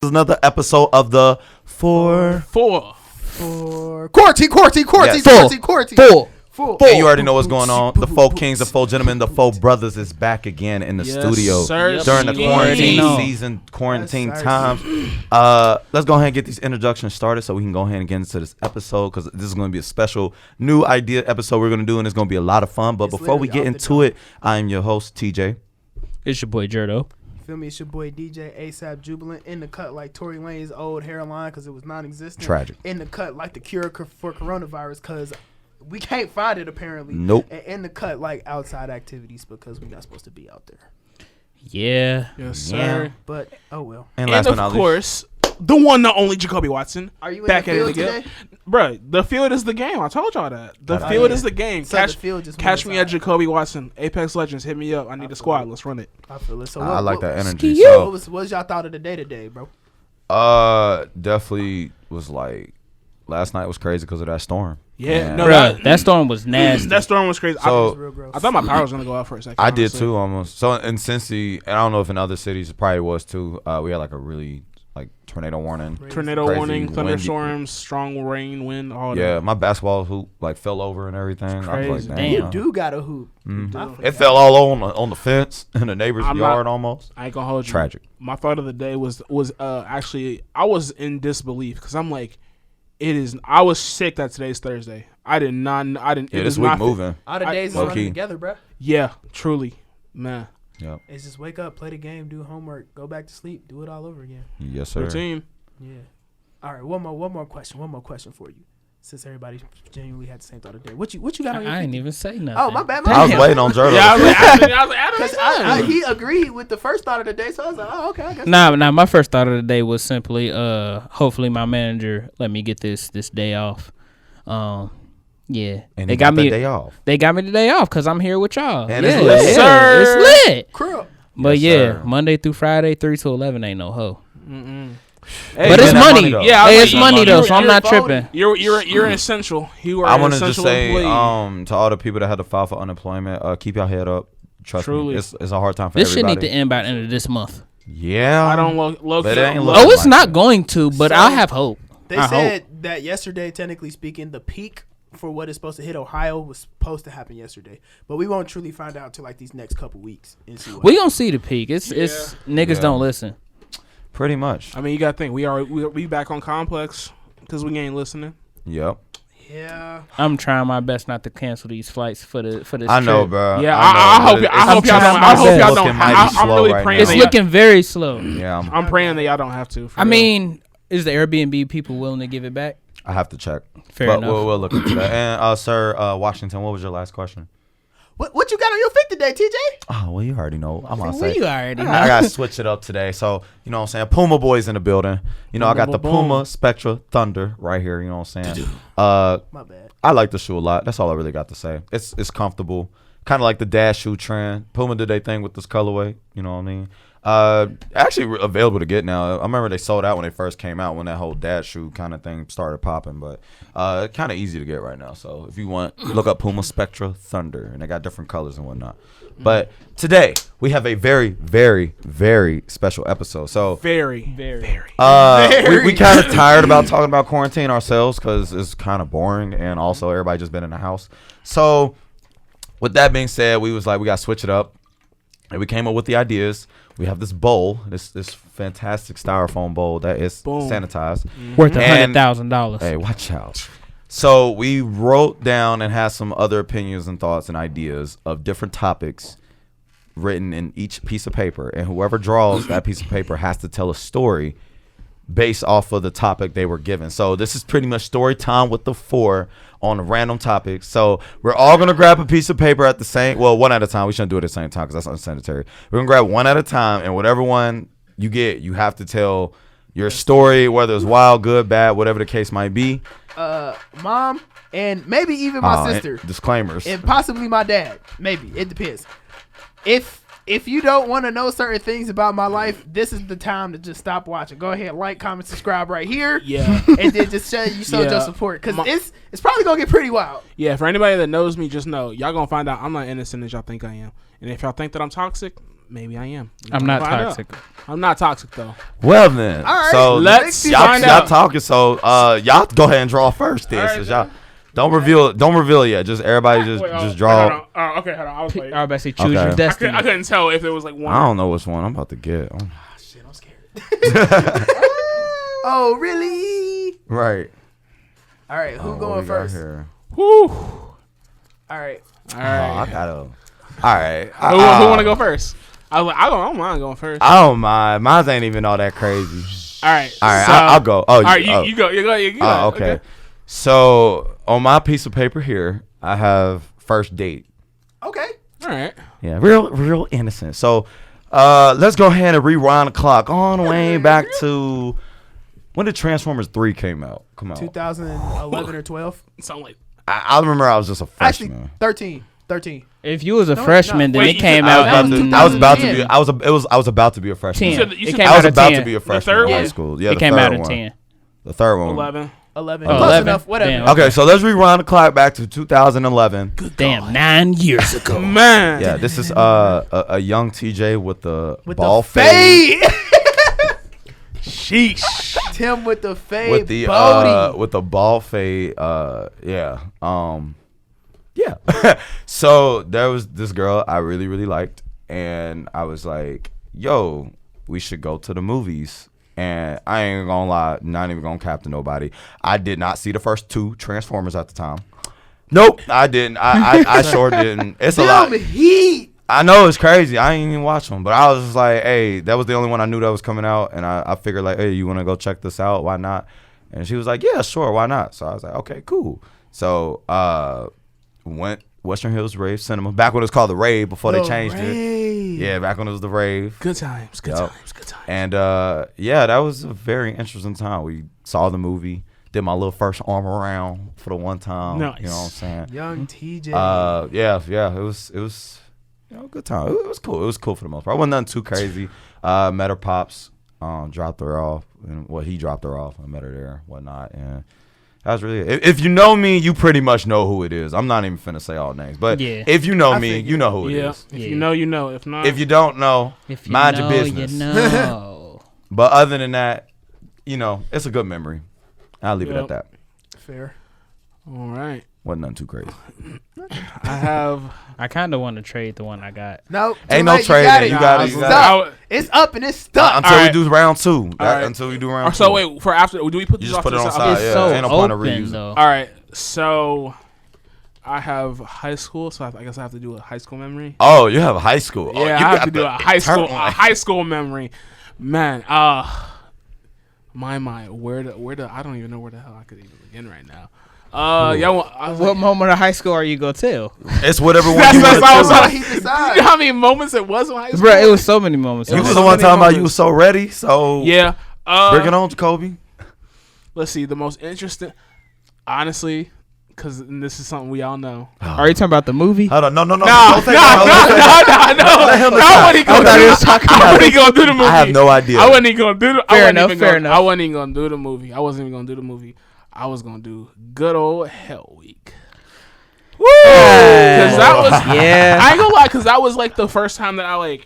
Another episode of the Four. Quarantine. And you already know what's going on. The Four Kings, the Four Gentlemen, the Four Brothers is back again in the studio during the quarantine season, quarantine times. Let's go ahead and get these introductions started so we can go ahead and get into this episode, because this is going to be a special new idea episode we're going to do, and it's going to be a lot of fun. But before we get into it, I am your host, TJ. It's your boy, Jerdo. Feel me? It's your boy DJ ASAP Jubilant, in the cut like Tory Lane's old hairline because it was non-existent. Tragic. In the cut like the cure for coronavirus because we can't find it apparently. Nope. And in the cut like outside activities because we're not supposed to be out there. Yeah. Yes, sir. Yeah. But oh well. And last but of not least, course, the one, the only Jacoby Watson. Are you back in the at it field again? today? Bro, the field is the game. I told y'all that. The field is the game. So the field just Catch went me at aside. Jacoby Watson. Apex Legends, hit me up. I need a squad. Let's run it. I feel it. So I like that energy. What was y'all thought of the day today, bro? Definitely was like, last night was crazy because of that storm. Yeah, no, Bruh, that storm was nasty. that storm was crazy. So- Real gross. I thought my power was gonna go out for a second. I did honestly. too, almost. So in Cincy, and I don't know if in other cities it probably was too. We had like a really tornado warning. Tornado Crazy, warning, windy. thunderstorms, strong rain, wind, all Yeah, that. my basketball hoop like fell over and everything. I was Crazy. like, Damn. You do got a hoop. Mhm. I forgot. It fell all on the fence in the neighbor's I'm yard not- almost. I ain't gonna hold you. Tragic. My thought of the day was actually I was in disbelief because I'm like, I was sick that today's Thursday. I didn't. Yeah, it this was week not moving. All the days is low running key. together, bro. Yeah, truly, man. Yep. It's just wake up, play the game, do homework, go back to sleep, do it all over again. Yes, sir. Routine. Yeah. All right. One more question for you. Since everybody genuinely had the same thought of the day, what you got on your? I ain't 50? even say nothing. Oh, my bad. I was waiting on Jordan. Yeah, I was like, Because Adam. he agreed with the first thought of the day, so I was like, oh, okay, I guess. Nah, my first thought of the day was simply, hopefully my manager let me get this day off. Yeah. And they he got me the day off. They got me the day off because I'm here with y'all. And yeah, it's lit. yeah, Sir. It's lit. Crap. But Yes, yeah, sir. Monday through Friday, 3 to 11 ain't no hoe. Hey, But it's man, that money. though. Yeah, Hey, I it's was money like, though, you're- so I'm you're not voting. tripping. You're an essential. You are I an want to just essential say employee. to all the people that had to file for unemployment, keep your head up. Trust Truly. me, it's a hard time for This shit everybody. need to end by the end of this month. Yeah, I don't look. But it ain't look. look- Oh, it's like not that. going to, but So- I have hope. They I said that yesterday, technically speaking, the peak for what is supposed to hit Ohio was supposed to happen yesterday. But we won't truly find out till like these next couple weeks and see what We gonna see the peak. It's niggas Yeah. don't listen. pretty much. I mean, you got to think we back on Complex because we ain't listening. Yep. Yeah. I'm trying my best not to cancel these flights for this. I know, trip. bro. Yeah, I I hope but I hope y'all trying don't. my I hope best. y'all Looking don't. mighty I'm slow really right praying. now. It's that y'all- looking very slow. Yeah, I'm praying that y'all don't have to. for I real. mean, is the Airbnb people willing to give it back? I have to check. Fair but enough. we'll look into that. And sir, Washington, what was your last question? What you got on your fit today, TJ? Oh, well, you already know. I'm gonna Well, say. you already know. I gotta switch it up today. So, you know what I'm saying? Puma boys in the building. You know, I got the Boom. Puma Spectra Thunder right here. You know what I'm saying? My bad. I like the shoe a lot. That's all I really got to say. It's comfortable. Kind of like the dash shoe trend. Puma did their thing with this colorway. You know what I mean? Actually available to get now. I remember they sold out when they first came out, when that whole dash shoe kind of thing started popping. But kind of easy to get right now. So if you want, look up Puma Spectra Thunder, and they got different colors and whatnot. But today we have a very, very, very special episode. So very. we kind of tired about talking about quarantine ourselves because it's kind of boring, and also everybody just been in the house. So with that being said, we was like, we got to switch it up, and we came up with the ideas. We have this bowl, this fantastic styrofoam bowl that is Boom. sanitized. Worth And- $100,000. Hey, watch out. So we wrote down and had some other opinions and thoughts and ideas of different topics written in each piece of paper, and whoever draws that piece of paper has to tell a story based off of the topic they were given. So this is pretty much story time with the four on random topics. So we're all gonna grab a piece of paper at the same, well, one at a time. We shouldn't do it at the same time because that's unsanitary. We're gonna grab one at a time, and whatever one you get, you have to tell your story, whether it's wild, good, bad, whatever the case might be. Mom and maybe even my And sister disclaimers. and possibly my dad. Maybe it depends. If you don't want to know certain things about my life, this is the time to just stop watching. Go ahead, like, comment, subscribe right here. Yeah. And then just show you showed Yeah. your support, because it's probably gonna get pretty wild. Yeah, for anybody that knows me, just know y'all gonna find out I'm not innocent as y'all think I am. And if y'all think that I'm toxic, maybe I am. I'm not Find out. toxic. I'm not toxic though. Well then, All right, so let's y'all, find y'all out. talking. So y'all go ahead and draw first. Then, All right, since y'all don't reveal yet. Just everybody just draw. Hold on. Okay, hold on. I was like, I was about to say choose Okay. your destiny. I couldn't tell if it was like one. I don't know which one I'm about to get. Shit, I'm scared. Oh, really? Right. All right, who What going we got first? here? Whew. All right. Oh, All right. I gotta. All right. Who want to go first? I was like, I don't mind going first. I don't mind. Mine ain't even all that crazy. All right. All right, so- I'll go. Oh, All right, you go. You go. You go. Oh, okay. So on my piece of paper here, I have first date. Okay. All right. Yeah, real innocent. So let's go ahead and rewind the clock all the way back to when did Transformers 3 came out? Come on. 2011 or 12? Something like. I remember I was just a Actually, freshman. 13. If you was a No, freshman, no. then Wait, it came I out. was about was to. in- I was about to 2010. be. I was about to be a freshman. 10. said that- you It said- came I was out at about 10. to be a freshman third in high one? school. Yeah, It the came third out at one. 10. The third one. 11. 11. Oh, Close 11. enough. Whatever. Damn. Okay, so let's rewind the clock back to 2011. Damn, 9 years ago. Man. Yeah, this is a young TJ with the With ball the fade. Sheesh. Tim with the fade. with the Bodie. with the ball fade. Yeah. So there was this girl I really liked, and I was like, "Yo, we should go to the movies." And I ain't gonna lie, not even gonna cap to nobody. I did not see the first 2 Transformers at the time. Nope, I didn't. I sure didn't. It's a lot. Damn heat. I know it's crazy. I ain't even watch them, but I was just like, hey, that was the only one I knew that was coming out, and I figured like, hey, you want to go check this out? Why not? And she was like, yeah, sure, why not? So I was like, okay, cool. So went Western Hills Rave Cinema back when it was called the Rave before they changed it. Yeah, back when it was the Rave. Good times. Good Yup. times. Good times. And yeah, that was a very interesting time. We saw the movie, did my little first arm around for the one time. Nice. You know what I'm saying? Young TJ. Yeah, it was good time. It was cool. It was cool for the most part. It wasn't nothing too crazy. Met her pops, dropped her off, and he dropped her off. I met her there, whatnot, and that was really it. If you know me, you pretty much know who it is. I'm not even finna say all names, but Yeah. if you know I me, figured. you know who it Yeah. is. If Yeah. you know, you know. If not, If you don't know, If you mind know, your business. You know. But other than that, it's a good memory. I'll leave it Yep. at that. Fair. all right. Wasn't nothing too crazy. I have. I kind of want to trade the one I got. No. Ain't too no late, trading. You You got got it. it. It's You stuck. got It's up and it's stuck. Until Alright. we do round 2. Alright. Until we do round 2. So wait, for after, do we put You this just off put to it the on side? side. It's yeah, so ain't no point of open reusing. though. All right. So I have high school, so I guess I have to do a high school memory. Oh, you have high school. Oh, Yeah, you I have got to do the a high school internal- memory. Man, my mind, where the I don't even know where the hell I could even begin right now. Y'all, I was What like, moment of high school are you gonna tell? It's whatever one That's you what want I to was do. like. He you know decides. how many moments it was in high school? Bro, it was so many moments. You It was was the so one many talking about you moments. was so ready. So Yeah. bring it on, Jacoby. Let's see. The most interesting, honestly, because this is something we all know. Are you talking about the movie? Hold on, no. No, Don't say that. no. I wasn't even gonna do the movie. I have no idea. I wasn't even gonna do the. Fair enough. I wasn't even gonna do the movie. I wasn't even gonna do the movie. I was gonna do good old Hell Week. Woo! Because that was. Yeah. I ain't gonna lie, because that was like the first time that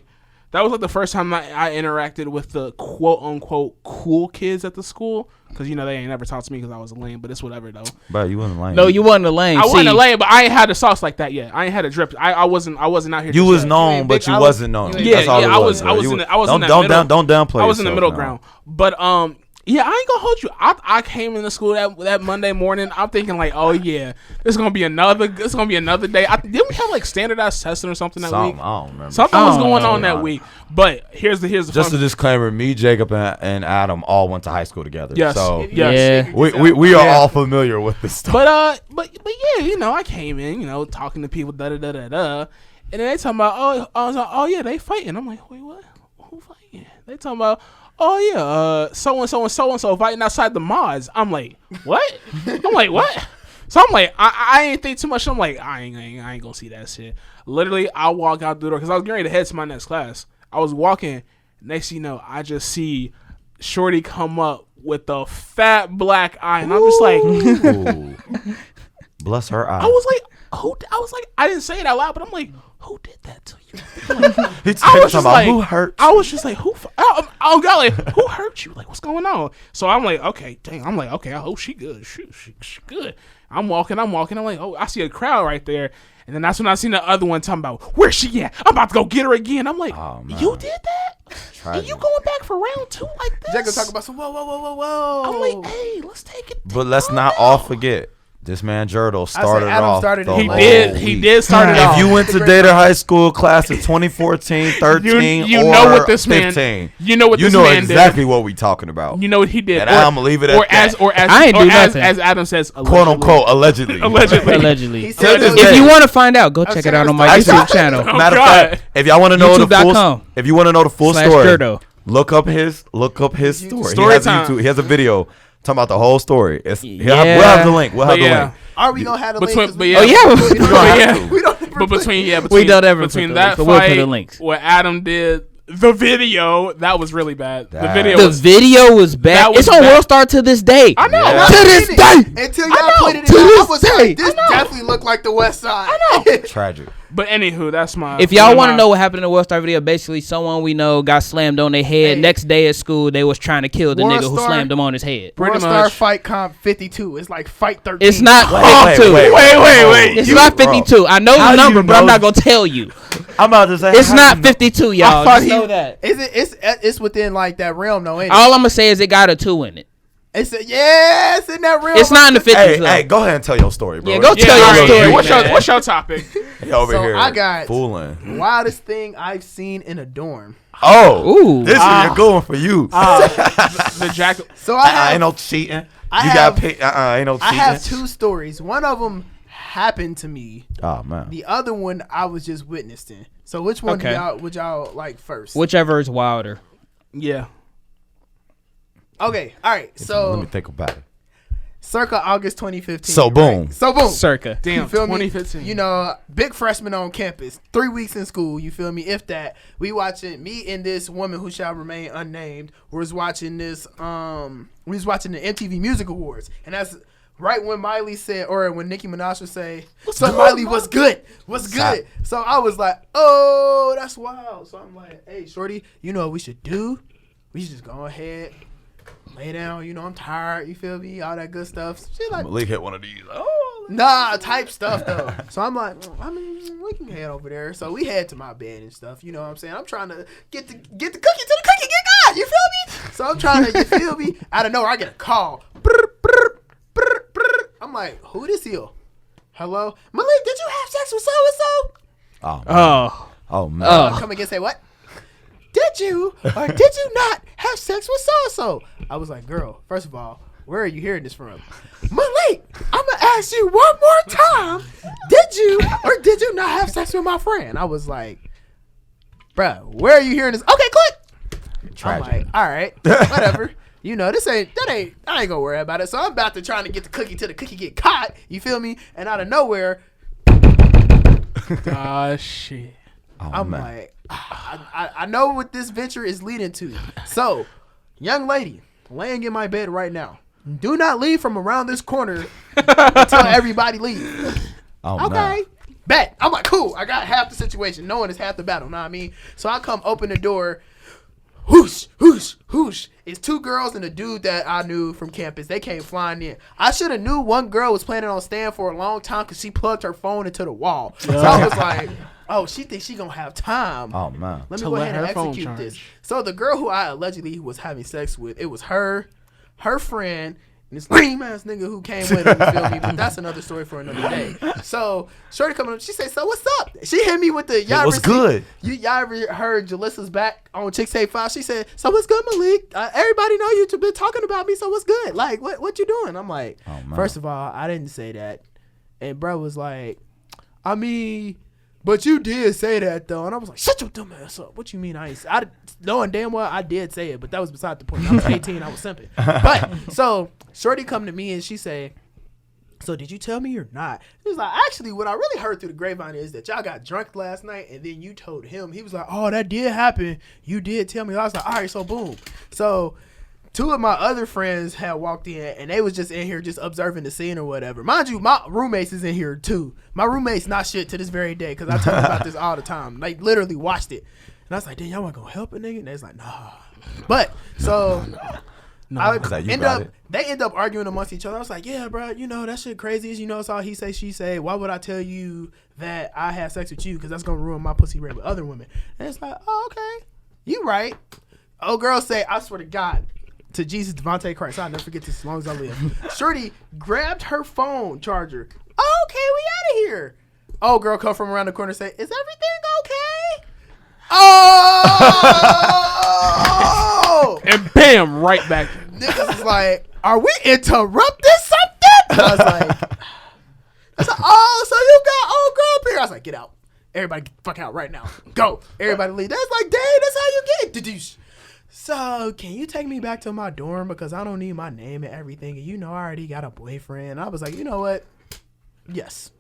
that was like the first time I interacted with the quote unquote cool kids at the school. Because they ain't never talked to me because I was lame, but it's whatever though. Bro, you wasn't lying. No, you wasn't a lame. I wasn't a lame, but I ain't had the sauce like that yet. I ain't had a drip. I wasn't out here. You just was that. known, but big- you I was- wasn't known. you Yeah, That's all yeah, it I was bro. in You- the- I was in that don't middle- don't downplay. I was in the yourself middle now. ground, but yeah, I ain't gonna hold you. I came into school that Monday morning. I'm thinking like, oh yeah, this is gonna be another day. Didn't we have like standardized testing or something that week? Something, I don't remember. Something I was don't going know. on that week. But here's the Just fun. a disclaimer: me, Jacob, and Adam all went to high school together. Yes. So Yes. Yeah. we are Yeah. all familiar with this stuff. But yeah, I came in, talking to people, and then they talking about, I was like, oh yeah, they fighting. I'm like, wait, what? Who fighting? They talking about, oh yeah, so and so fighting outside the mods. I'm like, what? I'm like, what? So I'm like, I ain't think too much. I'm like, I ain't gonna see that shit. Literally, I walk out the door because I was getting ready to head to my next class. I was walking. Next thing you know, I just see Shorty come up with a fat black eye, and I'm just like, Ooh. Bless her eyes. I was who? I was like, I didn't say it out loud, but I'm like, who did that to you? He's I was talking just about like, who hurt. I was just like, who? Oh God, like who hurt you? Like what's going on? So I'm like, okay, dang. I'm like, okay, I hope she good. She good. I'm walking. I'm like, oh, I see a crowd right there. And then that's when I seen the other one talking about, where's she at? I'm about to go get her again. I'm like, you did that? And you going back for round 2 like this? Jacob talking about some whoa. I'm like, hey, let's take it. But let's not all forget, this man Jurdo started Adam off. started the it. He whole did week. start it off. If you went to Data High School class of 2014, 13, you or know what this man- 15, you know what you this know man exactly what we talking about. You know what he did. And I'm gonna leave it at that. I ain't do nothing. As Adam says, Quote unquote, allegedly. Allegedly. He If said this that- day- you want to find out, go I'm check it saying out on it's my Actually, YouTube channel. Matter of God. fact, if y'all want to know the YouTube.com. full, if you want to know the full / story, Jurdo. look up his story. Storytime. He has a video talking about the whole story. We'll Yeah. have the link. We'll have But the yeah. link. Are we gonna have the Between- link? but yeah. Oh yeah. We don't But have yeah. to. We don't ever But put- between don't ever between put the that links, but we'll put fight, the links. what Adam did, the video that was really bad. The That- video The was video was bad. That was It's on bad. Worldstar to this day. I know. Yeah. To this day. Until I y'all know. put it in, To I this was day. like, this I know. definitely looked like the West Side. I know. Tragic. But anywho, that's my. If y'all want to know what happened in the Worldstar video, basically someone we know got slammed on their head. Hey. Next day at school, they was trying to kill the nigga who Worldstar- slammed him on his head. Pretty World Star much. Fight Comp 52. It's like Fight 13. It's not Wait, 52. wait. It's You- not bro. 52. I know How the do number, you but I'm know- not gonna tell you. I'm about to say It's how not you know- 52, y'all. thought Just know that. Is it? It's within like that realm, though. Ain't it? All I'm gonna say is it got a 2 in it. It's in that realm. It's not in the 50s. Hey, though. hey, go ahead and tell your story, bro. Yeah, go Yeah, tell your all right, story. yeah, what's man. your topic? He over So here I got- fooling. Wildest thing I've seen in a dorm. Oh, Ooh. this is a good one for you. The Jack. So I have, ain't no cheating. I You have- got pick. Ain't no cheating. I have 2 stories. One of them happened to me. Oh man. The other one I was just witnessing. So which one Okay. would y'all like first? Whichever is wilder. Yeah. Okay, all right. Let So me think about it. circa August 2015. So boom. right? So boom. Circa. Damn. You feel me? 2015. You know, big freshman on campus, 3 weeks in school. You feel me? If that, we watching me and this woman who shall remain unnamed was watching this. We was watching the MTV Music Awards, and that's right when Miley said, or when Nicki Minaj would say, "So Miley, what's good? What's good?" So I was like, "Oh, that's wild." So I'm like, "Hey, shorty, you know what we should do? We should just go ahead." Lay down, you know, I'm tired, you feel me? All that good stuff. She like, Malik hit one of these. Oh. nah, type stuff though. So I'm like, I mean, we can head over there. So we head to my bed and stuff. You know what I'm saying? I'm trying to get the cookie to the cookie get God. You feel me? So I'm trying to, you feel me? Out of nowhere, I get a call. Brr, brr, brr, brr. I'm like, who this here? Hello, Malik? Did you have sex with so and so? Oh. Man. Oh. Oh man. Come again, say what? Did you or did you not have sex with so and so? I was like, girl, first of all, where are you hearing this from? Malik, I'm gonna ask you one more time. Did you or did you not have sex with my friend? I was like, bruh, where are you hearing this? Okay, click. Tragic. I'm like, all right, whatever. You know, I ain't gonna worry about it. So I'm about to trying to get the cookie till the cookie get caught. You feel me? And out of nowhere, Ah, shit. Oh, I'm man. like, I know what this venture is leading to. So, young lady, laying in my bed right now. Do not leave from around this corner until everybody leaves. Oh Okay. man. Bet. I'm like, cool. I got half the situation. Knowing is half the battle. Know what I mean? So I come open the door. Whoosh, whoosh, whoosh. It's 2 girls and a dude that I knew from campus. They came flying in. I should have knew one girl was planning on staying for a long time because she plugged her phone into the wall. So I was like, oh, she thinks she gonna have time. Oh man. Let me To go let ahead and her phone execute charge. this. So the girl who I allegedly was having sex with, it was her friend, and this lame ass nigga who came with her, you feel me? But that's another story for another day. So shorty coming up, she said, so what's up? She hit me with the, y'all what's ever see- good? Y'all ever heard Jalissa's back on Chicks Hate 5? She said, so what's good, Malik? Everybody know you been talking about me, so what's good? Like, what you doing? I'm like, Oh, man. first of all, I didn't say that. And bro was like, I mean, but you did say that though. And I was like, shut your dumb ass up. What you mean I knowing damn well I did say it, but that was beside the point. I was 18, I was simping. But so shorty come to me and she say, so did you tell me or not? He was like, actually, what I really heard through the grapevine is that y'all got drunk last night and then you told him. He was like, oh, that did happen. You did tell me. I was like, all right, so boom. So 2 of my other friends had walked in, and they was just in here just observing the scene or whatever. Mind you, my roommates is in here too. My roommates not shit to this very day because I tell them about this all the time. Like literally watched it, and I was like, "Damn, y'all want gonna help a nigga?" And they was like, "Nah." But so they end up arguing amongst each other. I was like, "Yeah, bro, you know that shit crazy. You know it's all he say, she say. Why would I tell you that I had sex with you? Because that's gonna ruin my pussy rate with other women." And it's like, "Oh, okay, you right." Oh, girl say, "I swear to God." To Jesus, Devontae Christ. I'll never forget this as long as I live. Shorty grabbed her phone charger. Oh, okay, we out of here. Oh, girl come from around the corner and say, "Is everything okay?" Oh! And bam, right back. Niggas is like, "Are we interrupting something?" I was like, "Oh, so you got old girl up here?" I was like, "Get out. Everybody get the fuck out right now. Go." Everybody leave. That's like, dang, that's how you get. So, can you take me back to my dorm because I don't need my name and everything, and you know I already got a boyfriend. I was like, you know what? Yes.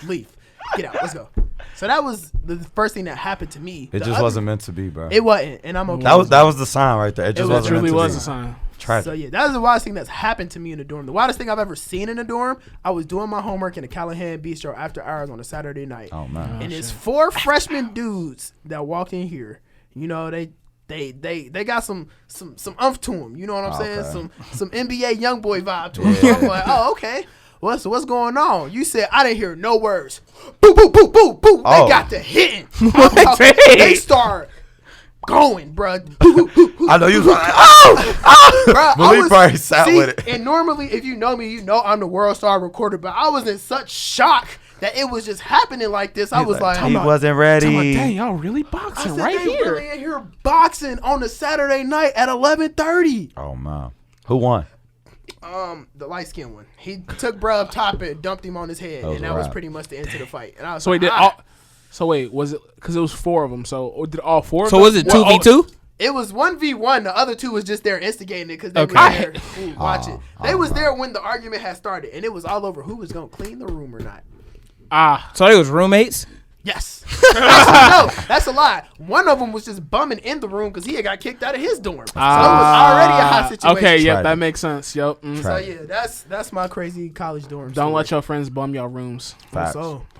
Leave. Get out. Let's go. So that was the first thing that happened to me. It just wasn't meant to be, bro. It wasn't, and I'm okay. That was the sign right there. It just wasn't truly meant to was be. a sign. Tragic. So yeah, that was the wildest thing that's happened to me in the dorm. The wildest thing I've ever seen in a dorm, I was doing my homework in the Callahan Bistro after hours on a Saturday night. Oh man. And it's 4 freshman dudes that walked in here. You know, they got some umph to them. You know what I'm saying? Okay. Some NBA young boy vibe to them. So I'm like, oh, okay. What's going on? You said I didn't hear no words. Boo, boo, boo, boo, boo. Oh. They got to hitting. They start going, bro. I know you was like, oh! Bruh, Malik probably sat with it. And normally, if you know me, you know I'm the world star recorder, but I was in such shock that it was just happening like this. I was like, he wasn't ready. Dang, y'all really boxing right they here. really in here boxing on a Saturday night at 11:30. Oh man. Who won? The light skinned one. He took bruh up top and dumped him on his head, was and a that was wrap. pretty much the end of the fight. And I was So like, wait, was it because it was 4 of them? So or did all 4? So was it 2v2? It was 1v1. The other 2 was just there instigating it because they Okay. were there. Ooh, watch it. They was there when the argument had started, and it was all over who was gonna clean the room or not. So they was roommates? Yes. Actually, no, that's a lie. One of them was just bumming in the room because he had got kicked out of his dorm. So it was already a hot situation. Okay, yeah, Tragic. that makes sense. Yep. Mm. So yeah, that's my crazy college dorm. Don't let your friends bum your rooms. Facts.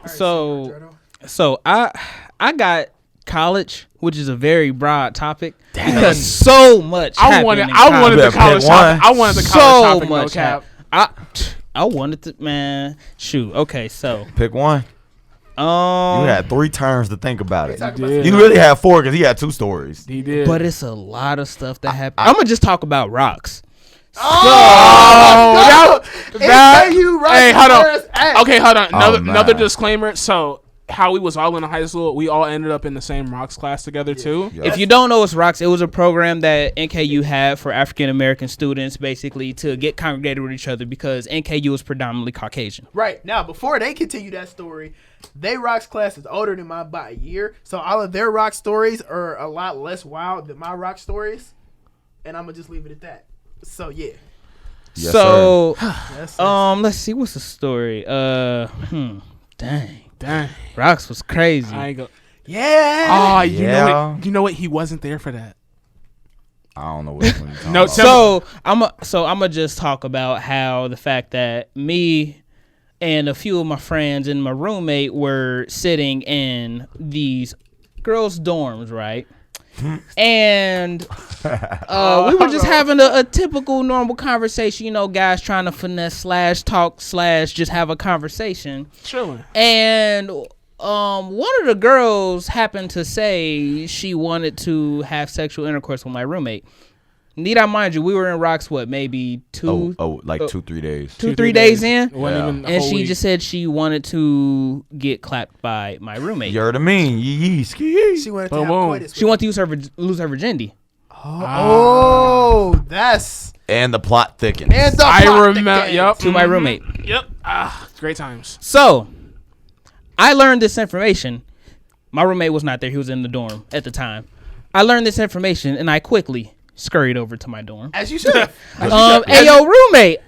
So I got college, which is a very broad topic because so much. I wanted the college topic. I wanted the college topic. No cap. I wanted to, man. Shoot. Okay, so Pick one. You had 3 turns to think about it. did. You really had 4 because he had 2 stories. He did. but it's a lot of stuff that happened. I'm gonna just talk about rocks. that, hey, hold on. Hey. Okay, hold on. Oh, Another man. disclaimer. So, how we was all in high school, we all ended up in the same rocks class together too. Yeah. If you don't know what's rocks, it was a program that NKU had for African American students, basically to get congregated with each other because NKU was predominantly Caucasian. Right now, before they continue that story, they rocks class is older than mine by a year, so all of their rock stories are a lot less wild than my rock stories, and I'm gonna just leave it at that. So yeah. Yes, So Yes, let's see, what's the story? Dang, rocks was crazy. I ain't go. yeah. Oh, Yeah. you know what? He wasn't there for that. I don't know which one you're talking No, about. So I'm gonna just talk about how the fact that me and a few of my friends and my roommate were sitting in these girls' dorms, right? And we were just having a typical normal conversation, you know, guys trying to finesse / talk / just have a conversation. Chilling. And one of the girls happened to say she wanted to have sexual intercourse with my roommate. Need I mind you, we were in rocks, maybe 2 2-3 days. 2-3 days in? Yeah. And she just said she wanted to get clapped by my roommate. You heard what I mean? Yee ski. She wanted to Boom, have boom. coitus. She wanted to lose her virginity. Oh, that's And the plot thickens. and the I plot remember. thickens. Yep. To my roommate. Yep. Great times. So, I learned this information. My roommate was not there. He was in the dorm at the time. I learned this information, and I quickly scurried over to my dorm. As you should. Hey, yo, roommate.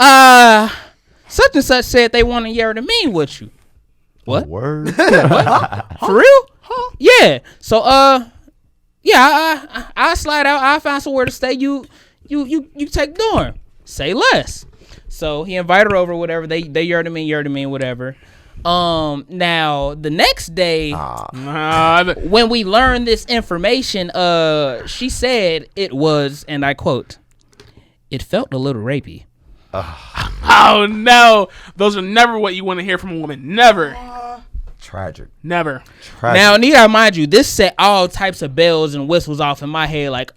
Such and such said they want to hear the mean with you. What? Word. For real? Yeah. So, yeah, I slide out. I find somewhere to stay. You you take dorm. Say less. So he invited her over, whatever. They yurred him in, whatever. Now the next day, when we learned this information, she said it was, and I quote, "It felt a little rapey." Oh no, those are never what you want to hear from a woman. Never. Tragic. Never. Tragic. Now, need I mind you, this set all types of bells and whistles off in my head, like,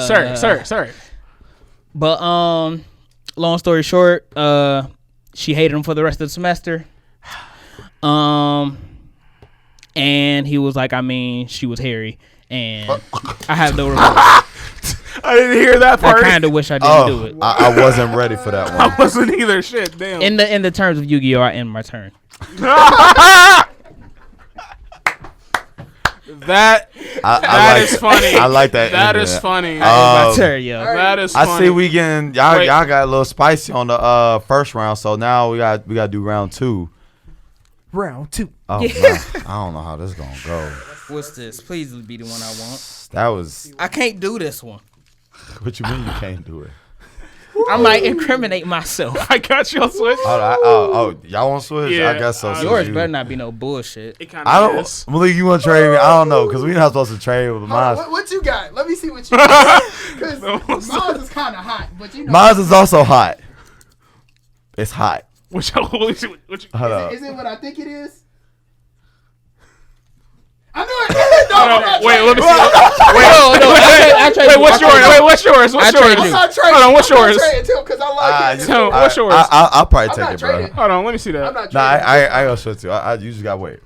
sir. But long story short, she hated him for the rest of the semester. And he was like, I mean, she was hairy, and I have no regrets. I didn't hear that part. I kind of wish I didn't do it. I wasn't ready for that one. I wasn't either. Shit, damn. In the terms of Yu-Gi-Oh, I end my turn. That is funny. I like that. That is funny. My turn, yo. That is funny. I see we getting y'all got a little spicy on the first round, so now we got to do round 2. Round 2. Oh man, I don't know how this is gonna go. What's this? Please be the one I want. That was. I can't do this one. What you mean you can't do it? I might incriminate myself. I got you on Switch. Oh, y'all want to switch? Yeah, I guess so. Yours better not be no bullshit. It kind I of don't. is. Malik, you want to trade me? I don't know, because we're not supposed to trade with mine. What you got? Let me see what you got. Because mine is kind of hot, but you know. Mine is also hot. It's hot. Which Hold up. Is it what I think it is? I knew it. Wait, let me see. Wait, What's yours? What's yours? I trade you. I'm not trading. Hold on, what's yours? Because I like it. So, what's yours? I'll probably I'm take not it, bro. trading. Hold on, let me see I'm that. not Nah, trading. I gonna show it to you. You just gotta wait.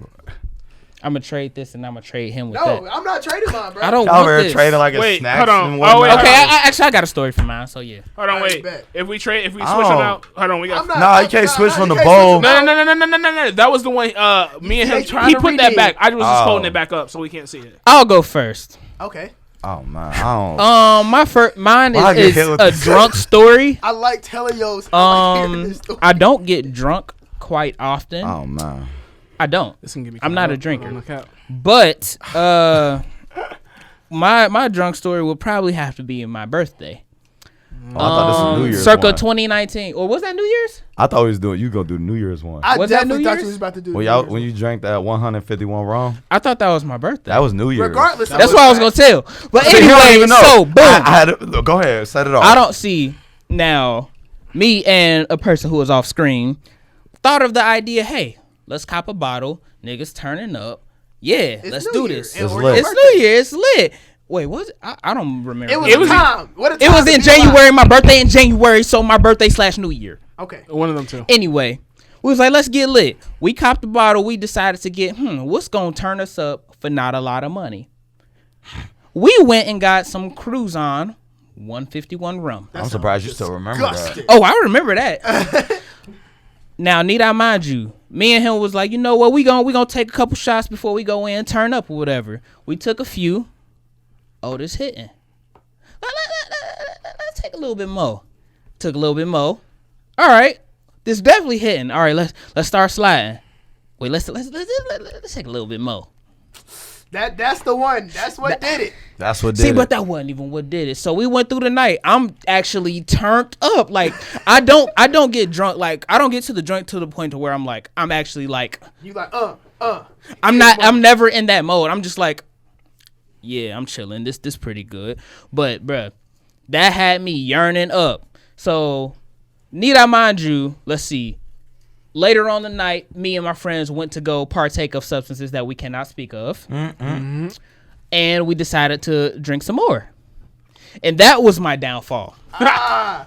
I'm gonna trade this and I'm gonna trade him with No, that. I'm not trading mine, bro. I don't Y'all want ever this. trading like Wait, a snacks hold on. and Oh, wait, whatnot? Okay, I got a story for mine. So yeah. Hold on, wait. bet. If we switch them Oh. out, hold on, we got. Nah, you can't switch from the you can't bowl. switch them out. No. That was the one. Me and him. trying He to put that redeem. back. I was just Oh. holding it back up so we can't see it. I'll go first. Okay. Oh man, I don't. Mine Why I get is hit with a this? drunk story. I like telling yours. I like hearing this story. I don't get drunk quite often. Oh man. I don't. This can give me. I'm not a caught up. drinker. Look out. But my drunk story will probably have to be in my birthday. Oh, I thought this was New Year's Circa one. 2019. Or was that New Year's? I thought we was doing. You go do New Year's one. I Was that definitely New thought Year's? you was about to do When New y'all Year's. when you drank that 151 rum, I thought that was my birthday. that was New Year's. Regardless, That's what I was gonna tell. But See, you don't anyway, even know. so boom. I had to, go ahead, set it off. I don't see now. Me and a person who was off screen thought of the idea. Hey, let's cop a bottle. Niggas turning up. Yeah, let's New do Year, this. and It's we're lit. your It's birthday. New Year. It's lit. Wait, was it? I don't remember. It was It a was- time. What a It time was to in be alive. January. My birthday in January, so my birthday / New Year. Okay. One of them two. Anyway, we was like, let's get lit. We copped the bottle. We decided to get, what's gonna turn us up for not a lot of money? We went and got some Cruise On 151 rum. I'm surprised you still remember that. Disgusting. Oh, I remember that. Now, need I mind you, me and him was like, you know what, we gonna take a couple shots before we go in, turn up or whatever. We took a few. Oh, this hitting. Let's take a little bit more. Took a little bit more. All right, this definitely hitting. All right, let's start sliding. Wait, let's take a little bit more. That's the one. That's what did it. That's what did See, it. but that wasn't even what did it. So we went through the night. I'm actually turned up. Like I don't get drunk. Like I don't get to the drunk to the point to where I'm like I'm actually like You like I'm never in that mode. I'm just like, yeah, I'm chilling. This pretty good. But bruh, that had me yearning up. So need I mind you, let's see. Later on the night, me and my friends went to go partake of substances that we cannot speak of. And we decided to drink some more. And that was my downfall.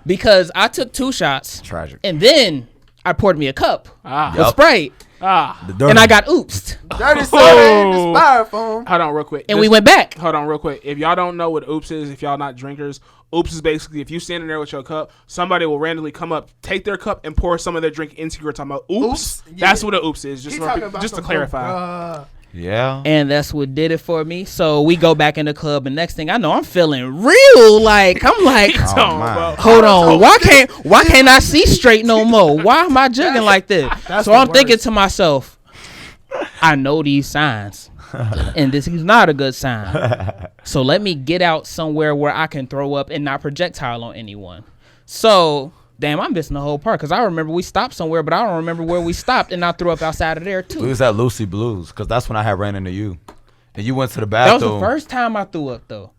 Because I took 2 shots. Tragic. And then I poured me a cup of Yup. Sprite. The dirty. And I got oopsed. dirty soda in the styrofoam. Hold on, real quick. And we went back. Hold on, real quick. If y'all don't know what oops is, if y'all not drinkers, oops is basically if you standing there with your cup, somebody will randomly come up, take their cup, and pour some of their drink into your talking about oops. Oops? Yeah. That's what an oops is. Just He to talking repeat- about just to some clarify. Yeah. And that's what did it for me. So we go back in the club, and next thing I know, I'm feeling real. Like I'm like, Oh, man. hold on, why can't I see straight no more? Why am I jugging like this? So I'm thinking to myself, I know these signs. and this is not a good sign. So let me get out somewhere where I can throw up and not projectile on anyone. So, damn, I'm missing the whole part because I remember we stopped somewhere, but I don't remember where we stopped, and I threw up outside of there too. We was at Lucy Blues because that's when I had ran into you, and you went to the That was bathroom. the first time I threw up though.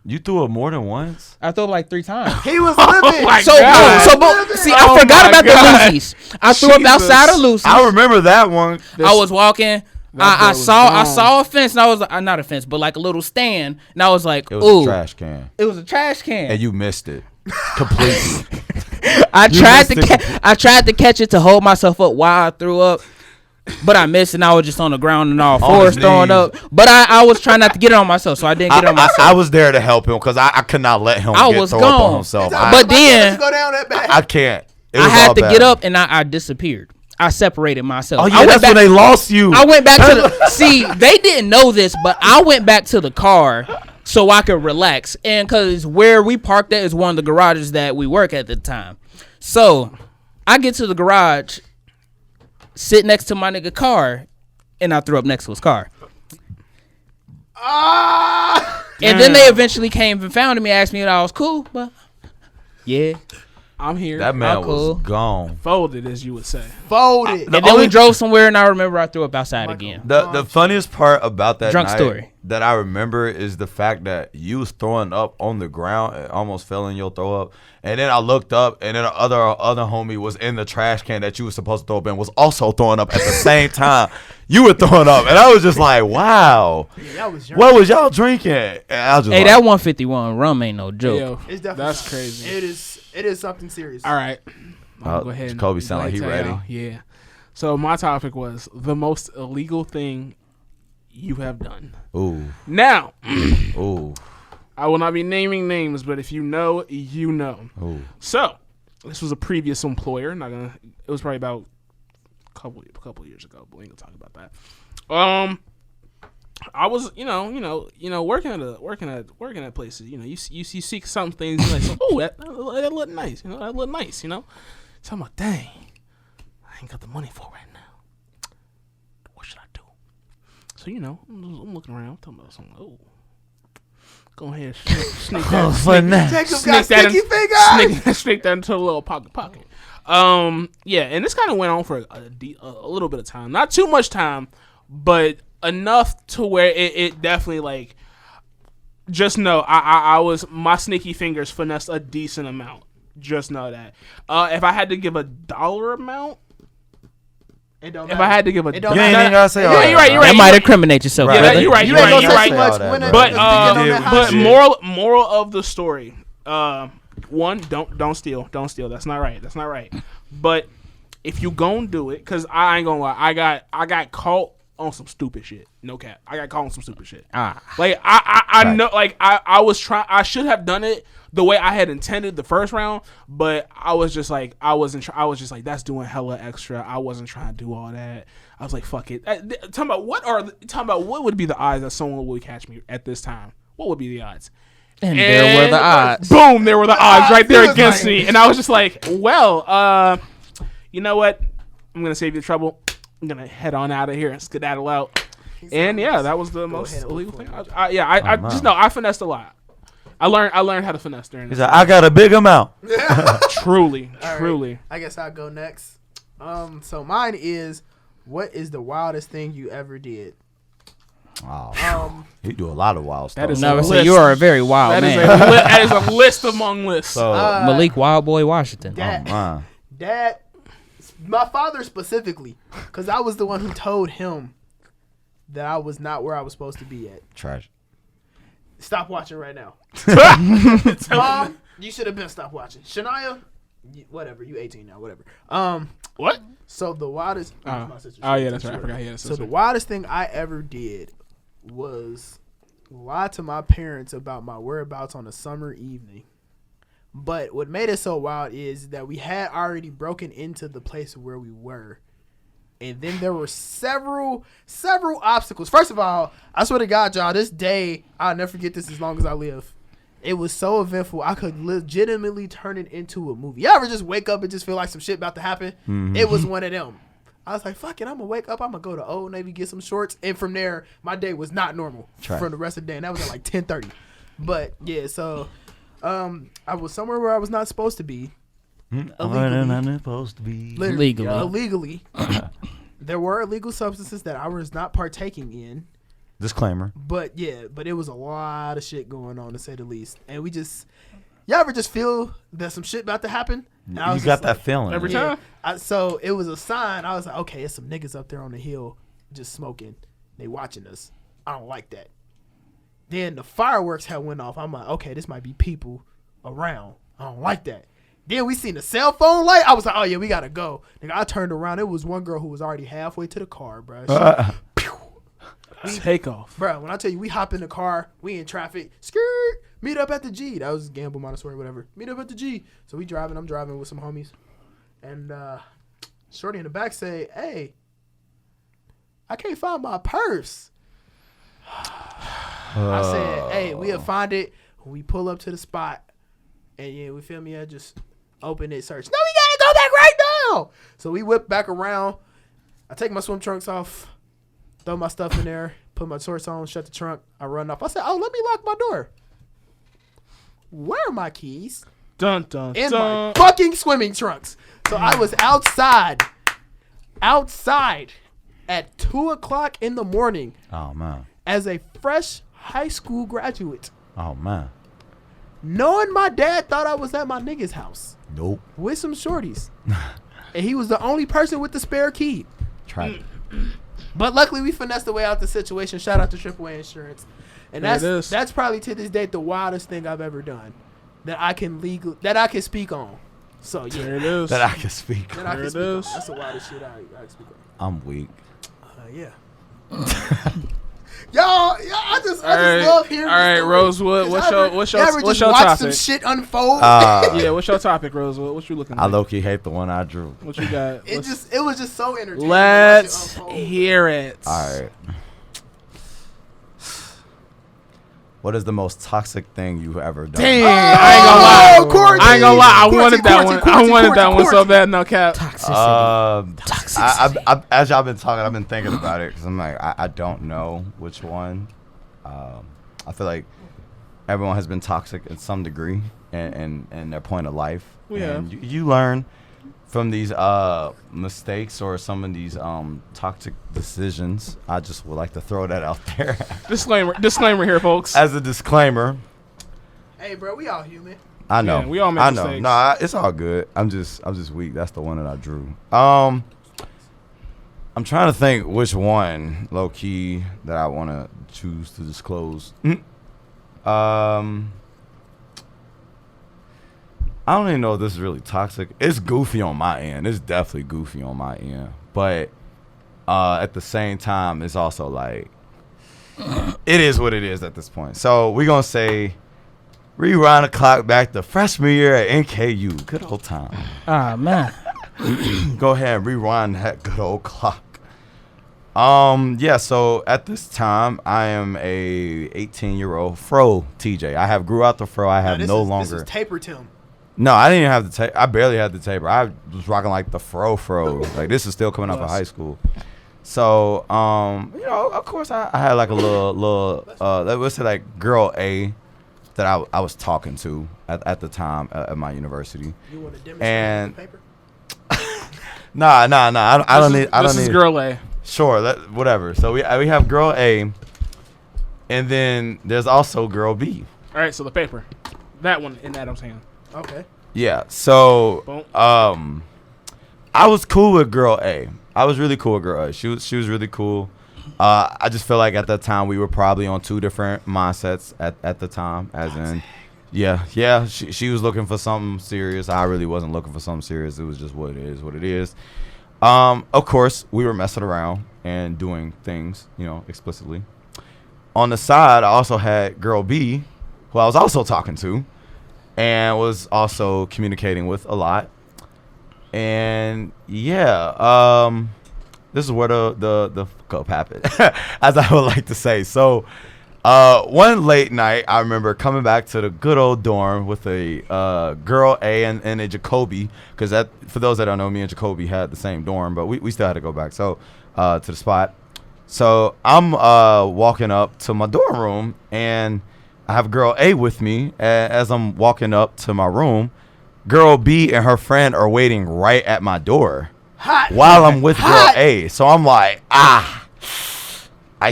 You threw up more than once. I threw up like 3 times. He was living. my So, God. see, I forgot about God. the Lucy's. I threw up Jesus. outside of Lucy's. I remember that one. I was walking. I was saw gone. a fence, and I was like, not a fence, but like a little stand, and I was like, It was ooh, a trash can, it was a trash can. and you missed it completely. I tried to missed it. I tried to catch it to hold myself up while I threw up, but I missed, and I was just on the ground and all fours his throwing knees. up. But I was trying not to get it on myself, so I didn't get it on myself. I was there to help him because I could not let him I get was throw up on gone. himself. But then go down that bad. I can't. It I was had all to bad. get up, and I disappeared. I separated myself. Oh I yeah, went that's back, when they lost you. I went back to the see. They didn't know this, but I went back to the car so I could relax, and because where we parked at is one of the garages that we work at the time. So I get to the garage, sit next to my nigga car, and I threw up next to his car. And then they eventually came and found me, asked me if I was cool, but yeah. I'm here. That man Oh, cool. was gone. Folded, as you would say. Folded. And then we drove somewhere, and I remember I threw up outside again. The funniest part about that Drunk night story. that I remember is the fact that you was throwing up on the ground and almost fell in your throw up. And then I looked up, and then the other homie was in the trash can that you were supposed to throw up in, was also throwing up at the same time. You were throwing up, and I was just like, wow. That was What was y'all drinking? And I was just Hey, like, that 151 rum ain't no joke. Yo, It's definitely that's not. crazy. It is something serious. All right. I'll go ahead and Jacoby sound like he tell ready. y'all. Yeah. So my topic was the most illegal thing you have done. ooh, Now, ooh, I will not be naming names, but if you know, you know. ooh. So, this was a previous employer. Not gonna. It was probably about a couple years ago. But we ain't gonna talk about that. I was, working at places. You see some things. You're like, oh, that look nice. That look nice. So I'm like, dang, I ain't got the money for it right now. What should I do? So I'm looking around, talking about something. Oh, go ahead, sneak that. Jacob got sticky fingers. Sneak that into a little pocket. Yeah, and this kind of went on for a little bit of time. Not too much time, but enough to where it definitely like. Just know, my sneaky fingers finessed a decent amount. Just know that. If I had to give a dollar amount. It don't If matter. I had to give a It You don't ain't matter. even gotta say all Yeah, that. you're right, That might incriminate yourself, Right. brother. You're right. You You're ain't right. gonna You're say right. too All much that, when bro. it- But when it get on that hot but shit. moral of the story. One, don't steal. Don't steal. That's not right. But if you gon' do it, cause I ain't gonna lie, I got caught on some stupid shit. No cap. I got caught on some stupid shit. Like I Right. know, like I was trying. I should have done it the way I had intended the first round, but I was just like I was just like that's doing hella extra. I wasn't trying to do all that. I was like fuck it. Talking about what would be the odds that someone would catch me at this time? What would be the odds? And there were the odds. Boom! There were the odds right there It was against like- me, and I was just like, well, you know what? I'm gonna save you the trouble. I'm gonna head on out of here and skedaddle out. And yeah, that was the most ahead and illegal look thing. for I Oh, just man. know I finessed a lot. I learned how to finesse during He's this. like, I got a big amount. Truly. I guess I'll go next. So mine is, what is the wildest thing you ever did? Oh, he do a lot of wild stuff. That is No, a so list. you are a very wild That is man. that is a list among lists. So, Malik Wild Boy Washington. Dad, man. Dad, my father specifically, because I was the one who told him that I was not where I was supposed to be at. Trash. Stop watching right now. Mom, you should have been stopped watching. Shania, whatever, you 18 now, whatever. What? So the wildest. Oh. My sister. Oh, yeah, that's right. I forgot. Yeah, So the wildest thing I ever did was lie to my parents about my whereabouts on a summer evening. But what made it so wild is that we had already broken into the place where we were. And then there were several obstacles. First of all, I swear to God, y'all, this day, I'll never forget this as long as I live. It was so eventful, I could legitimately turn it into a movie. Y'all ever just wake up and just feel like some shit about to happen? Mm-hmm. It was one of them. I was like, fuck it, I'm gonna wake up. I'm gonna go to Old Navy, get some shorts, and from there, my day was not normal for the rest of the day. And that was at like 10:30. But yeah, so I was somewhere where I was not supposed to be. Illegally. There were illegal substances that I was not partaking in. Disclaimer. But it was a lot of shit going on, to say the least. And y'all ever just feel that some shit about to happen? You got that feeling every time. So it was a sign. I was like, okay, it's some niggas up there on the hill just smoking. They watching us. I don't like that. Then the fireworks had went off. I'm like, okay, this might be people around. I don't like that. Then we seen the cell phone light. I was like, oh yeah, we gotta go. Nigga, I turned around. It was one girl who was already halfway to the car, bro. Take off, bro. When I tell you, we hop in the car, we in traffic. Skirt, meet up at the G. That was Gamble Montessori, whatever. Meet up at the G. So we driving. I'm driving with some homies, and Shorty in the back say, "Hey, I can't find my purse." I said, "Hey, we'll find it when we pull up to the spot." And yeah, we feel me. I just open it, search. No, we gotta go back right now. So we whip back around. I take my swim trunks off, throw my stuff in there, put my shorts on, shut the trunk. I run off. I said, "Oh, let me lock my door." Where are my keys? Dun dun In dun. my fucking swimming trunks. So I was outside at 2:00 in the morning. Oh man. As a fresh high school graduate. Oh man. Knowing my dad thought I was at my nigga's house. Nope. With some shorties. And he was the only person with the spare key. Tragic. But luckily we finessed the way out the situation. Shout out to AAA Insurance. And that's probably to this date the wildest thing I've ever done that I can speak on. So yeah. There it is. That I can speak. That I can speak on. That's the wildest shit I can speak on. I'm weak. Yeah. Y'all, I just love hearing. All right, Rosewood. What's your watch topic? some shit unfold. Yeah, what's your topic, Rosewood? What you looking at? I low-key hate the one I drew. What you got? It was just so entertaining. Let's hear it. All right. What is the most toxic thing you've ever done? Damn, I ain't gonna lie. Quarantine. I ain't gonna lie. I wanted that Quarantine, one. I wanted that one so quarantine. bad. No cap. Toxicity. I, as y'all been talking, I've been thinking about it because I'm like, I don't know which one. I feel like everyone has been toxic in some degree and their point of life. And you learn from these mistakes or some of these toxic decisions. I just would like to throw that out there. Disclaimer here, folks. As a disclaimer. Hey, bro, we all human. I know. Yeah, we all make mistakes. No, it's all good. I'm just weak. That's the one that I drew. I'm trying to think which one, low key, that I want to choose to disclose. I don't even know if this is really toxic. It's goofy on my end. It's definitely goofy on my end. But at the same time, it's also like, it is what it is at this point. So we're going to say, rewind the clock back to freshman year at NKU. Good old time. Ah, man. Go ahead and rewind that good old clock. Yeah, so at this time, I am a 18-year-old fro TJ. I have grew out the fro. I have This longer. is taper Tim. No, I didn't even have the taper. I barely had the taper. I was rocking like the fro. Like this is still coming up in high school. So, of course I had like a little let's say like girl A that I was talking to at the time at my university. You want to demonstrate And the paper? Nah. I don't need. This is girl A. Sure, whatever. So we have girl A, and then there's also girl B. All right, so the paper, that one in Adam's hand. Okay. Yeah. So Boom. I was cool with girl A. I was really cool with girl A. She was really cool. I just feel like at that time we were probably on two different mindsets at the time. As in, yeah. She was looking for something serious. I really wasn't looking for something serious. It was just what it is. Of course, we were messing around and doing things, explicitly. On the side, I also had girl B, who I was also talking to, and was also communicating with a lot. And this is where the fuck up happened, as I would like to say. So, One late night, I remember coming back to the good old dorm with a girl A and a Jacoby, because that, for those that don't know, me and Jacoby had the same dorm, but we still had to go back to the spot. So I'm walking up to my dorm room, and I have girl A with me. As I'm walking up to my room, girl B and her friend are waiting right at my door while I'm with girl A. So I'm like, I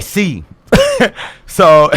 see. So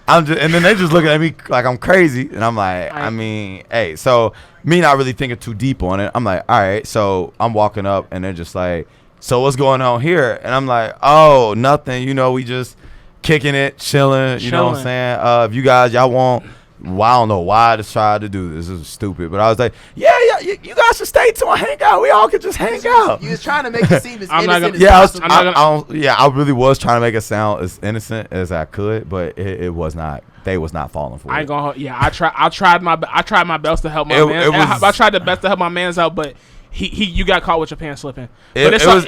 I'm just, and then they just looking at me like I'm crazy, and I'm like, I mean, hey. So me not really thinking too deep on it, I'm like, all right. So I'm walking up, and they're just like, so what's going on here? And I'm like, oh, nothing. You know, we just kicking it, chilling. You know what I'm saying? If you guys, y'all want, well, I don't know why I decided to do this. This is stupid. But I was like, yeah, you guys should stay till I hang out. We all could just hang out. You was trying to make it seem as innocent as possible. I really was trying to make it sound as innocent as I could, but it was not. They was not falling for it. I ain't gonna. Yeah, I tried my best to help my man. I tried the best to help my man's out, but you got caught with your pants slipping. It was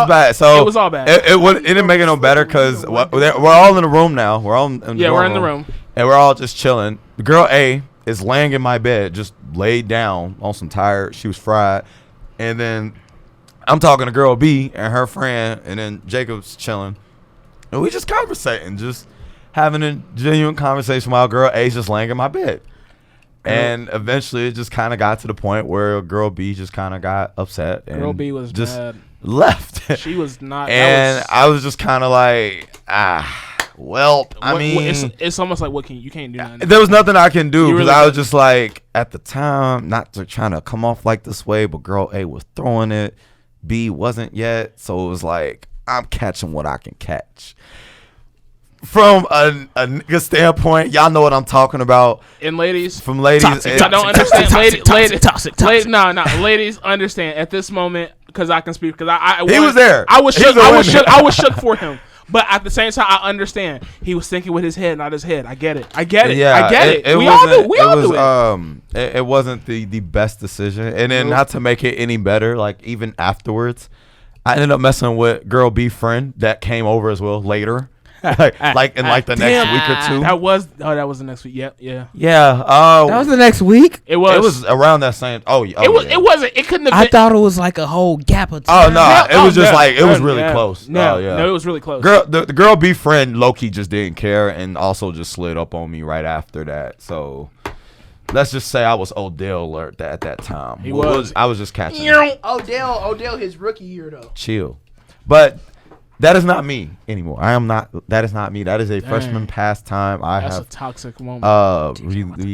bad. So it was all bad. It didn't make it no better because we're all in the room now. We're all in the room. And we're all just chilling. The girl A is laying in my bed, just laid down on some tired. She was fried. And then I'm talking to girl B and her friend, and then Jacob's chilling. And we just conversating, just having a genuine conversation while girl A's just laying in my bed. And eventually it just kind of got to the point where girl B just kind of got upset. And girl B was just mad. Left. She was not. And I was just kind of like, well, I mean, it's almost like you can't do nothing. There was nothing I can do because I was just like, at the time, not to trying to come off like this way, but girl A was throwing it, B wasn't yet, so it was like I'm catching what I can catch. From a nigga standpoint, y'all know what I'm talking about. And ladies, from ladies, I don't understand. Toxic. No, ladies, understand at this moment because I can speak because he was there. I was shook for him. But at the same time, I understand. He was thinking with his head, not his head. I get it. Yeah, I get it. We all do it. It wasn't the best decision. And then not to make it any better, like even afterwards, I ended up messing with girl B friend that came over as well later. like in the next week or two. That was the next week. Yeah. That was the next week. It was around that same. It wasn't. It couldn't have been. I thought it was like a whole gap of time. Oh no, it was just like it was really close. No, it was really close. The girl B friend Loki just didn't care and also just slid up on me right after that. So let's just say I was Odell alert at that time. I was just catching. Odell his rookie year though. Chill, but. That is not me anymore. I am not. That is not me. That is a freshman pastime. That's a toxic moment.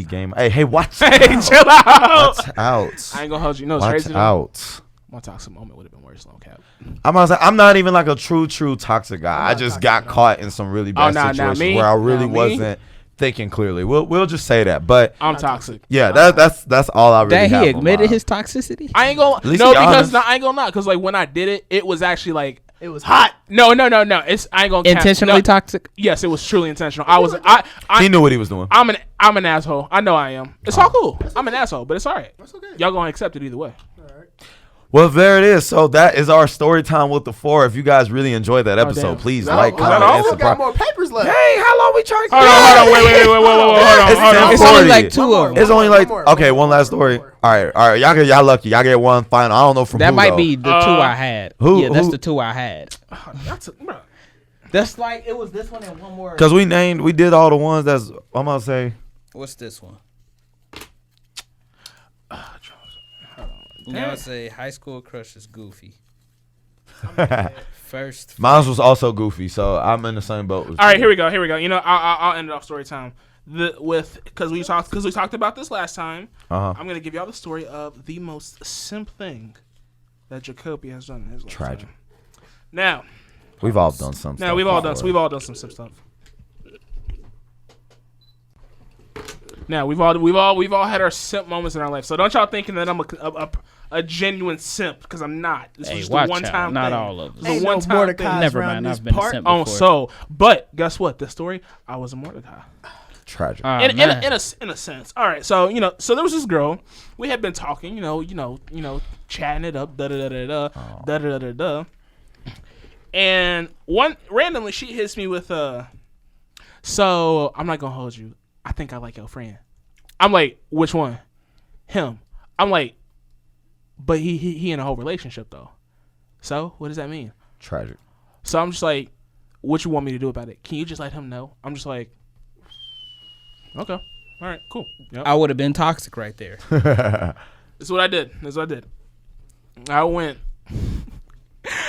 Game. Hey, watch out. Hey, chill out. Watch out. I ain't gonna hold you. No, watch crazy out. My toxic moment would have been worse. No cap. I'm not even like a true toxic guy. I just got caught in some really bad situations where I really wasn't thinking clearly. We'll just say that. But I'm toxic. Yeah, that's all I really have. That he admitted his toxicity. I ain't gonna. No, because I ain't gonna lie. Because like when I did it, it was actually like. It was hot. No. It's I ain't gonna intentionally toxic. Yes, it was truly intentional. He knew what he was doing. I'm an asshole. I know I am. It's all cool. I'm an asshole, but it's all right. That's okay. Y'all gonna accept it either way. All right. Well, there it is. So that is our story time with the four. If you guys really enjoyed that episode, please like, comment, and subscribe. Got more papers left. Hey, how long we trying to? Hold on. Wait. Hold on. It's only like two of them. It's only like okay. One last story. All right. Y'all lucky. Y'all get one final. I don't know from that who, might though. Be the two I had. That's the two I had. That's like it was this one and one more. Because we did all the ones that's I'm gonna say. What's this one? You know, say high school crush is goofy. First, mine was also goofy, so I'm in the same boat. All right, here we go. You know, I'll end it off story time. Because we talked about this last time. I'm gonna give y'all the story of the most simp thing that Jacoby has done in his life. Tragic. Now, we've all done some. Now we've all done some simp stuff. Now we've all had our simp moments in our life. So don't y'all thinking that I'm a genuine simp because I'm not. This was just a one time thing. Not all of us. Ain't no Mordecai. Never mind. I've been a simp before. But guess what? The story I was a Mordecai. Tragic. In a sense. All right. So so there was this girl. We had been talking. Chatting it up. Da. And randomly she hits me with So I'm not gonna hold you. I think I like your friend. I'm like, which one? Him. I'm like, but he in a whole relationship though. So what does that mean? Tragic. So I'm just like, what you want me to do about it? Can you just let him know? I'm just like, okay, all right, cool. Yep. I would have been toxic right there. That's what I did. I went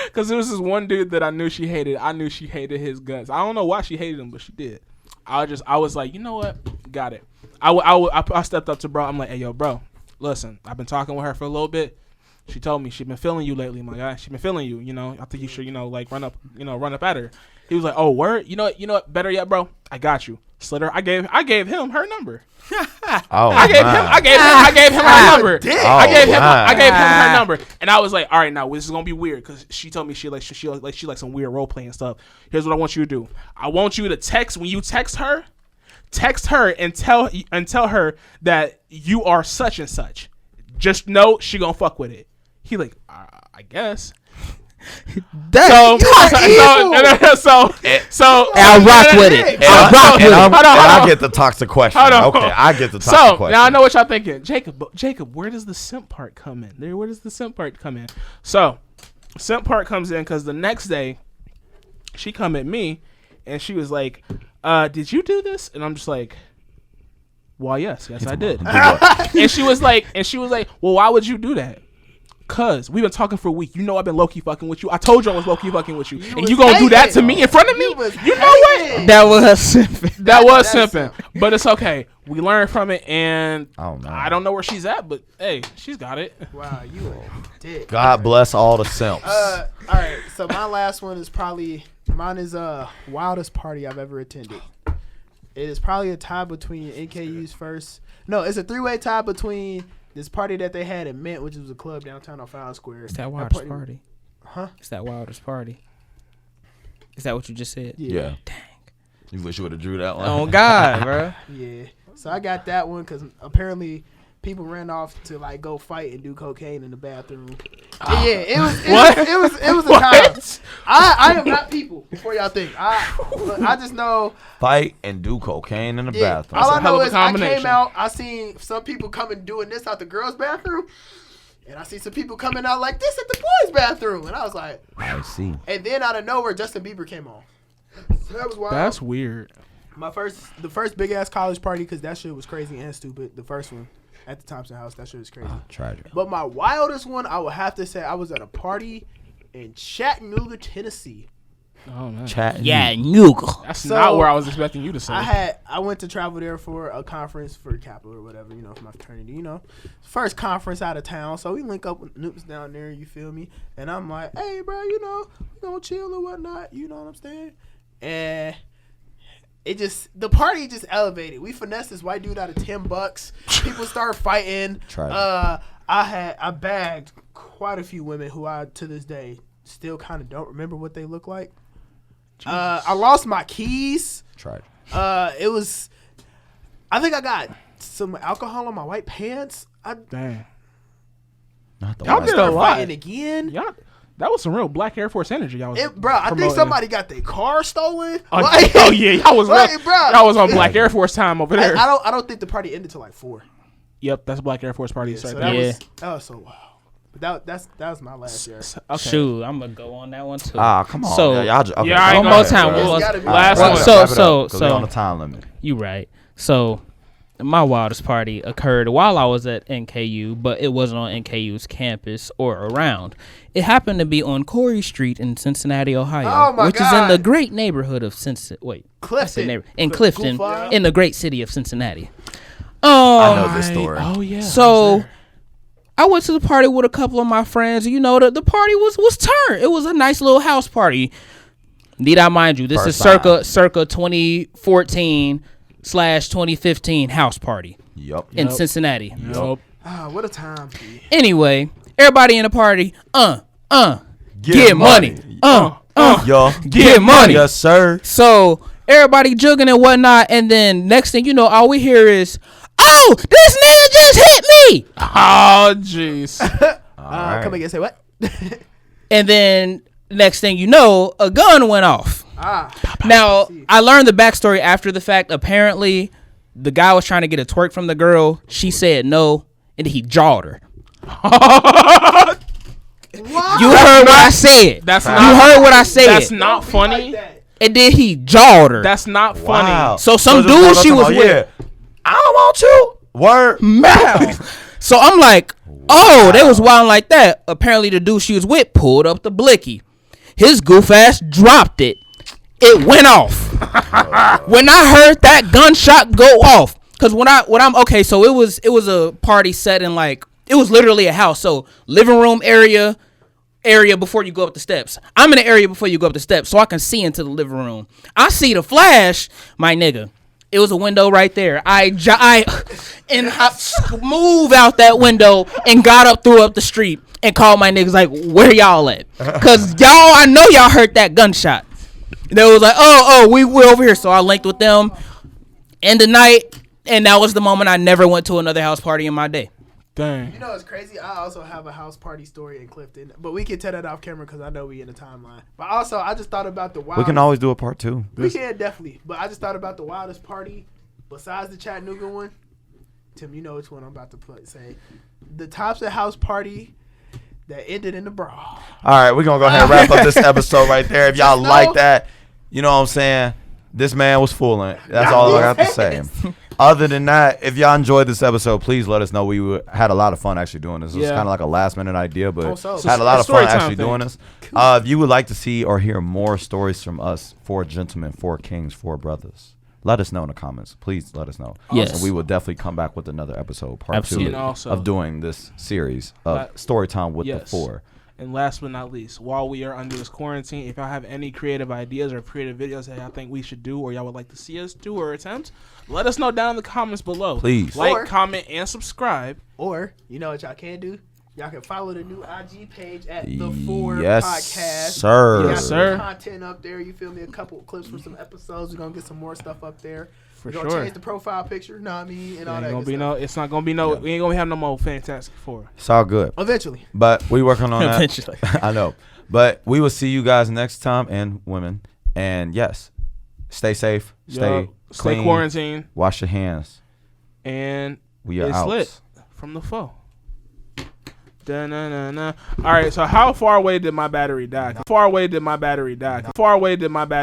because there was this one dude that I knew she hated. I knew she hated his guts. I don't know why she hated him, but she did. I was like, you know what? Got it. I stepped up to bro. I'm like, hey, yo, bro, listen. I've been talking with her for a little bit. She told me she been feeling you lately, my guy. She been feeling you. You know, I think you should, like run up at her. He was like, oh, word. You know what? Better yet, bro. I got you. Slid her. I gave him her number. I gave him her number. I gave him her number, and I was like, all right, now this is gonna be weird because she told me she likes some weird role playing stuff. Here's what I want you to do. I want you to text when you text her and tell her that you are such and such. Just know she gonna fuck with it. He like, I guess. So I'll rock with it. I get the toxic question. Okay, I get the toxic question. Now I know what y'all thinking. Jacob, where does the simp part come in? Where does the simp part come in? So, simp part comes in because the next day, she come at me, and she was like, did you do this? And I'm just like, well, yes, I did. And she was like, well, why would you do that? Cause we've been talking for a week. You know I've been low-key fucking with you. I told you I was low-key fucking with you. And you gonna do that to me in front of me? You know what? That was simping. That was simping. But it's okay. We learned from it, and I don't know where she's at, but hey, she's got it. Wow, you a dick. God bless all the simps. All right, so my last one is wildest party I've ever attended. It is probably a tie between NKU's first. No, it's a 3-way tie between this party that they had at Mint, which was a club downtown on Fountain Square. It's that wildest party. Huh? It's that wildest party. Is that what you just said? Yeah. Dang. You wish you would have drew that one. Oh, God, bro. Yeah. So I got that one because apparently people ran off to like go fight and do cocaine in the bathroom. Yeah, it was a time. I am not people before y'all think. I just know fight and do cocaine in the bathroom. All I know is I came out, I seen some people coming doing this out the girls' bathroom, and I see some people coming out like this at the boys' bathroom, and I was like, I see. And then out of nowhere, Justin Bieber came on. So that was wild. That's weird. The first big ass college party, because that shit was crazy and stupid. The first one. At the Thompson House, that shit was crazy. Tragic. But my wildest one, I would have to say, I was at a party in Chattanooga, Tennessee. Oh man, Chattanooga. That's not where I was expecting you to say. I went to travel there for a conference for Capital or whatever, for my fraternity. First conference out of town, so we link up with Noops down there. You feel me? And I'm like, hey, bro, we gonna chill or whatnot. You know what I'm saying? And the party just elevated. We finessed this white dude out of $10. People started fighting. I bagged quite a few women who I to this day still kind of don't remember what they look like. I lost my keys. It was. I think I got some alcohol on my white pants. Dang. Y'all did a lot. Fighting again. Y'all. That was some real Black Air Force energy. I think somebody got their car stolen. Y'all was on Black Air Force time over there. I don't think the party ended till like 4. Yep, that's Black Air Force party. So that was so wild. But that was my last year. Okay. Shoot, I'm gonna go on that one too. Come on. So one more time. Last one. So on the time limit. You right. So my wildest party occurred while I was at NKU, but it wasn't on NKU's campus or around. It happened to be on Corey Street in Cincinnati, Ohio, which is in the great neighborhood of Clifton. Clifton, in the great city of Cincinnati. I know this story. Oh yeah. So I went to the party with a couple of my friends. The party was turned. It was a nice little house party. Need I mind you, this is circa 2014/2015 house party. In Cincinnati. Yep. What a time. Anyway, everybody in the party, get money. Y'all get money. Yes, sir. So everybody jugging and whatnot, and then next thing you know, all we hear is, "Oh, this nigga just hit me!" Oh, jeez. Come again, say what? And then next thing you know, a gun went off. Now, I learned the backstory after the fact. Apparently, the guy was trying to get a twerk from the girl. She said no, and he jawed her. What? You heard what I said. That's You not. heard what I said. That's not Don't be funny. like that. And then he jawed her. That's not funny. Wow. So some just dude walk up she to was him, with. Yeah, I don't want you. Word. Mouth. So I'm like, oh, they was wilding like that. Apparently the dude she was with pulled up the blicky. His goof ass dropped it. It went off. When I heard that gunshot go off, cause when I'm okay, so it was a party set in like it was literally a house. So living room area before you go up the steps. I'm in the area before you go up the steps, so I can see into the living room. I see the flash, my nigga. It was a window right there. I move out that window and got up, threw up the street, and called my niggas like, where y'all at? Cause y'all, I know y'all heard that gunshot. They was like, oh, we over here. So I linked with them. End the night, and that was the moment I never went to another house party in my day. Dang. You know what's crazy? I also have a house party story in Clifton, but we can tell that off camera because I know we in the timeline. But also, I just thought about the wild. We can always do a part 2. We can definitely, but I just thought about the wildest party besides the Chattanooga one. Tim, you know which one I'm about to say. The Thompson house party that ended in the brawl. All right, we're going to go ahead and wrap up this episode right there. If y'all like that, you know what I'm saying? This man was fooling. That's all I got to say. Other than that, if y'all enjoyed this episode, please let us know. We had a lot of fun actually doing this. It was kind of like a last minute idea, but had a lot of fun actually doing this. If you would like to see or hear more stories from us, 4 gentlemen, 4 kings, 4 brothers, let us know in the comments. Please let us know. Yes. And we will definitely come back with another episode, part Absolutely. 2 And also- of doing this series of Storytime with the 4. And last but not least, while we are under this quarantine, if y'all have any creative ideas or creative videos that y'all think we should do or y'all would like to see us do or attempt, let us know down in the comments below. Please. Like, comment, and subscribe. Or, you know what y'all can do? Y'all can follow the new IG page at The 4 Yes, Podcast. sir. We got Yes, sir. some content up there. You feel me? A couple of clips from some episodes. We're going to get some more stuff up there. For We're going to sure. change the profile picture, know what I mean? And all Ain't that gonna good be stuff. it's not gonna be no. We ain't gonna have no more Fantastic Four. It's all good. Eventually. But we working on that. Eventually. I know. But we will see you guys next time, and women. And yes, stay safe, stay clean, Stay quarantined, wash your hands. and We are it's out. lit from the foe. Da-na-na-na. All right, so how far away did my battery die? How far away did my battery die? How far away did my battery